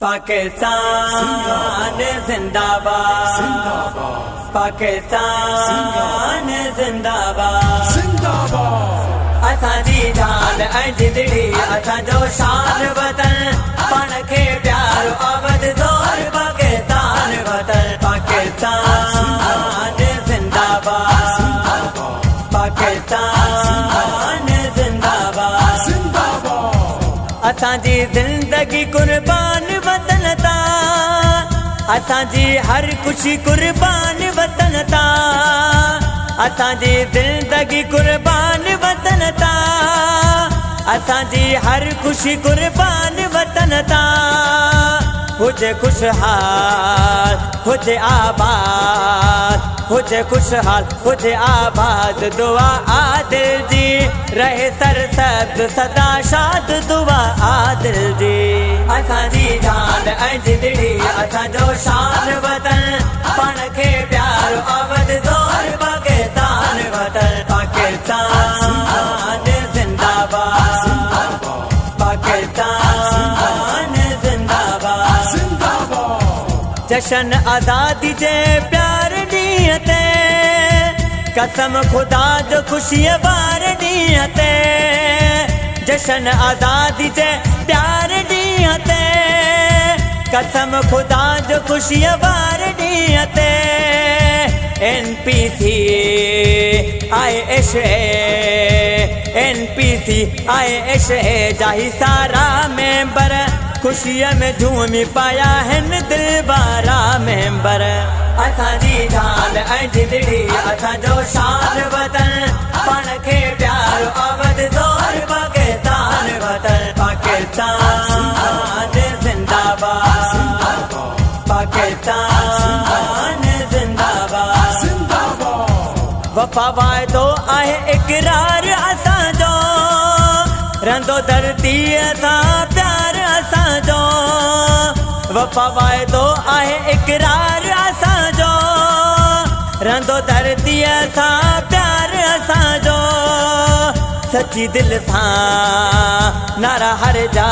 पाकिस्तान जिंदाबाद, पाकिस्तान जिंदाबाद, असांजी जान ऐं जिंदड़ी असांजो शान वतन, पाण खे प्यारो आबाद ज़ोर पाकिस्तान वतन। पाकिस्तान जिंदाबाद, पाकिस्तान जिंदाबाद, असांजी ज़िंदगी कुर्बान वतन ता, असांजी हर खुशी कुर्बान वतन ता, असांजी ज़िंदगी कुर्बान वतन ता, असांजी हर खुशी कुर्बान वतन ता। हुजे खुशहाल हुजे आबाद, हुजे खुशहाल हुजे आबाद, दुआ आदिल जी रहे सरसब्ज सदा शाद, दुआ आदिल जी। असांजी जान ऐं जिंदड़ी असांजो शान वतन, पाण खे प्यारो आबाद ज़ोर पाकिस्तान वतन। पाकिस्तान जिंदाबाद, पाकिस्तान जिंदाबाद, जशन आज़ादी जे प्यार ॾींहं ते, कसम ख़ुदा जो ख़ुशीअ वार ॾींहं ते, जशन आज़ादी जे प्यार ॾींहं ते, कसम ख़ुदा जो ख़ुशीअ वार ॾींहं ते। NPC ISA, NPC ISA जाही सारा मेंबर, खुशीअ में झूमी पाया हिन दिलवारा मेंबर। असांजी जान ऐं जिंदड़ी असांजो शान वतन, पाण खे प्यारो आबाद ज़ोर पाकिस्तान वतन। पाकिस्तान जिंदाबाद, पाकिस्तान जिंदाबाद, वफ़ा वाइदो आहे इक़रार असांजो, रंदो धरतीअ सां प्यार असांजो। वफ़ा वाइदो आहे इक़रार असांजो, रंदो धरतीअ सां प्यार असांजो। सची दिल सां नारा हर जा,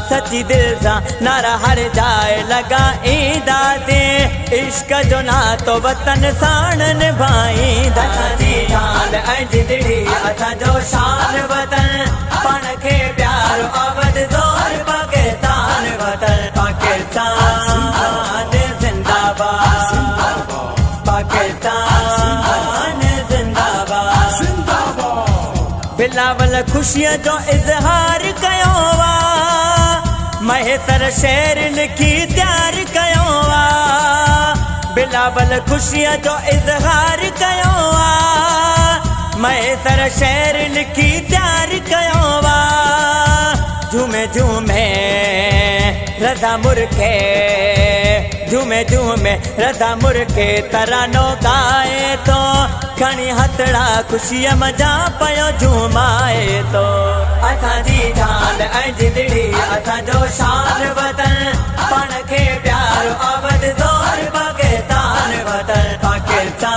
सची दिल सां नारा हर जाए लॻाईंदासीं, इश्क जो नातो वतन साण निभाईंदा। असांजी जान ऐं जिंदड़ी असांजो शान वतन, पाण खे प्यारो आबाद ज़ोर पाकिस्तान वतन। पाकिस्तान जिंदाबाद, पाकिस्तान जिंदाबाद, बिलावल खुशीअ जो इज़हार कयो वा, महेसर शेर लिखी तैयार कयो वा, बिलावल खुशीअ जो इज़हार कयो वा, महेसर शेर लिखी तैयार कयो वा। झूमे झूमे रज़ा मुर्खे, झूमे झूमे रज़ा मुर्खे तरानो गाए तो, खणी हथड़ा खुशीअ मज़ा पयो झूमाए तो। असांजी जान ऐं जिंदड़ी असांजो शान वतन, पाण खे प्यारो आबाद ज़ोर पाकिस्तान वतन। पाकिस्तान